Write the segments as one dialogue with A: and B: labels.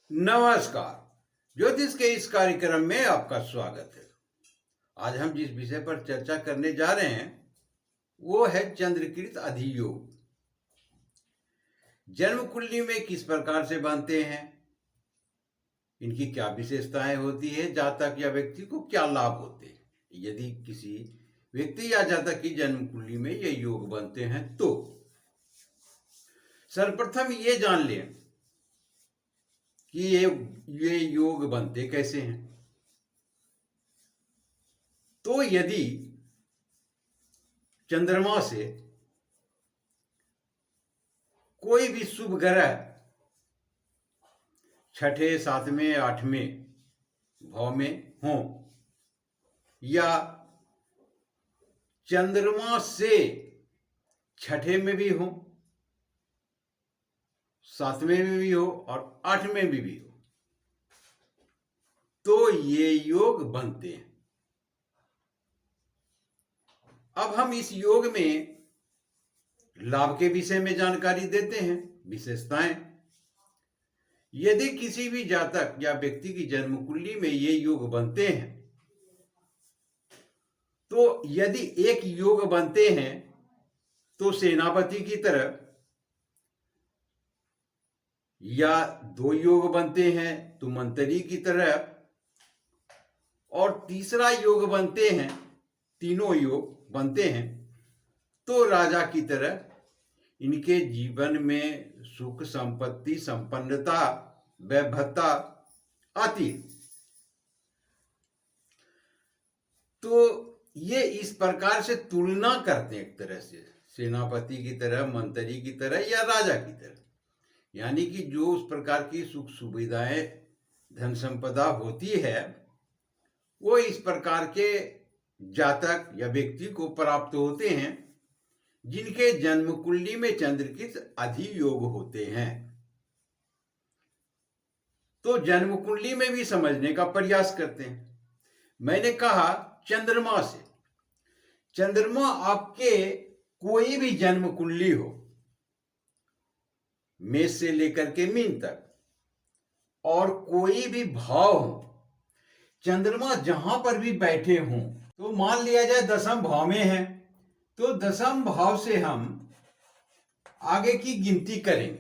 A: नमस्कार। ज्योतिष के इस कार्यक्रम में आपका स्वागत है। आज हम जिस विषय पर चर्चा करने जा रहे हैं वो है चंद्रकृत अधियोग। जन्म कुंडली में किस प्रकार से बनते हैं, इनकी क्या विशेषताएं होती है, जातक या व्यक्ति को क्या लाभ होते हैं। यदि किसी व्यक्ति या जातक की जन्म कुंडली में ये योग बनते हैं तो सर्वप्रथम ये जान लें कि ये योग बनते कैसे हैं। तो यदि चंद्रमा से कोई भी शुभ ग्रह छठे, सातवें, आठवें भाव में हो या चंद्रमा से छठे में भी हो, सातवें में भी हो और आठवें में भी हो, तो ये योग बनते हैं। अब हम इस योग में लाभ के विषय में जानकारी देते हैं, विशेषताएं। यदि किसी भी जातक या व्यक्ति की जन्म कुंडली में ये योग बनते हैं तो यदि एक योग बनते हैं तो सेनापति की तरह, या दो योग बनते हैं तो मंत्री की तरह, और तीसरा योग बनते हैं, तीनों योग बनते हैं तो राजा की तरह, इनके जीवन में सुख, संपत्ति, संपन्नता, वैभवता आती है। तो ये इस प्रकार से तुलना करते हैं, एक तरह से सेनापति की तरह, मंत्री की तरह या राजा की तरह। यानी कि जो उस प्रकार की सुख सुविधाएं, धन संपदा होती है वो इस प्रकार के जातक या व्यक्ति को प्राप्त होते हैं जिनके जन्म कुंडली में चंद्रकृत अधियोग होते हैं। तो जन्म कुंडली में भी समझने का प्रयास करते हैं। मैंने कहा चंद्रमा से, चंद्रमा आपके कोई भी जन्म कुंडली हो, मेष से लेकर के मीन तक, और कोई भी भाव हो, चंद्रमा जहां पर भी बैठे हों, तो मान लिया जाए दसम भाव में है तो दसम भाव से हम आगे की गिनती करेंगे।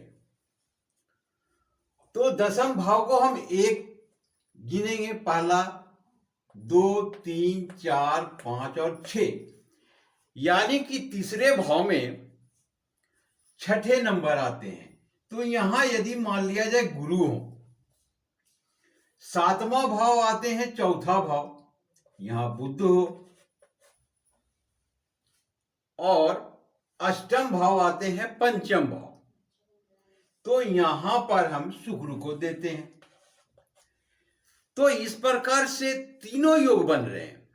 A: तो दसम भाव को हम एक गिनेंगे, पहला, 2, 3, 4, 5 और 6। यानी कि तीसरे भाव में छठे नंबर आते हैं। तो यहां यदि मान लिया जाए गुरु हो, सातवां भाव आते हैं चौथा भाव, यहां बुध हो, और अष्टम भाव आते हैं पंचम भाव, तो यहां पर हम शुक्र को देते हैं। तो इस प्रकार से तीनों योग बन रहे हैं।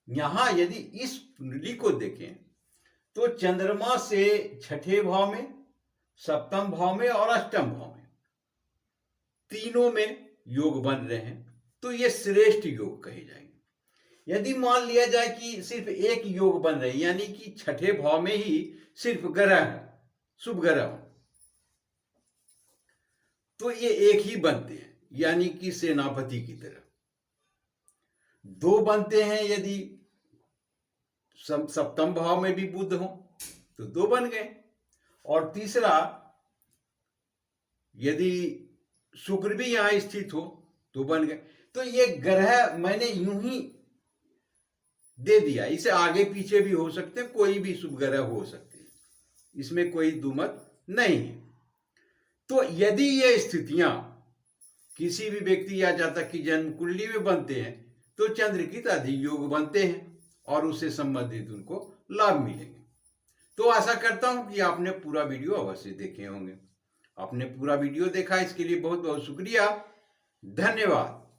A: यहां यदि इस कुंडली को देखें तो चंद्रमा से छठे भाव में, सप्तम भाव में और अष्टम भाव में, तीनों में योग बन रहे हैं, तो ये श्रेष्ठ योग कहे जाएंगे। यदि मान लिया जाए कि सिर्फ एक योग बन रहे हैं, यानी कि छठे भाव में ही सिर्फ ग्रह है, शुभ ग्रह हो, तो ये एक ही बनते हैं, यानी कि सेनापति की तरह। दो बनते हैं यदि सप्तम भाव में भी बुध हो तो दो बन गए, और तीसरा यदि शुक्र भी यहां स्थित हो तो बन गए। तो ये ग्रह मैंने यूं ही दे दिया, इसे आगे पीछे भी हो सकते हैं, कोई भी शुभ ग्रह हो सकते हैं, इसमें कोई दुमत नहीं है। तो यदि ये स्थितियां किसी भी व्यक्ति या जातक की जन्म कुंडली में बनते हैं तो चंद्रकृत अधियोग बनते हैं और उससे संबंधित उनको लाभ मिलेंगे। तो आशा करता हूं कि आपने पूरा वीडियो अवश्य देखे होंगे। आपने पूरा वीडियो देखा, इसके लिए बहुत बहुत शुक्रिया, धन्यवाद।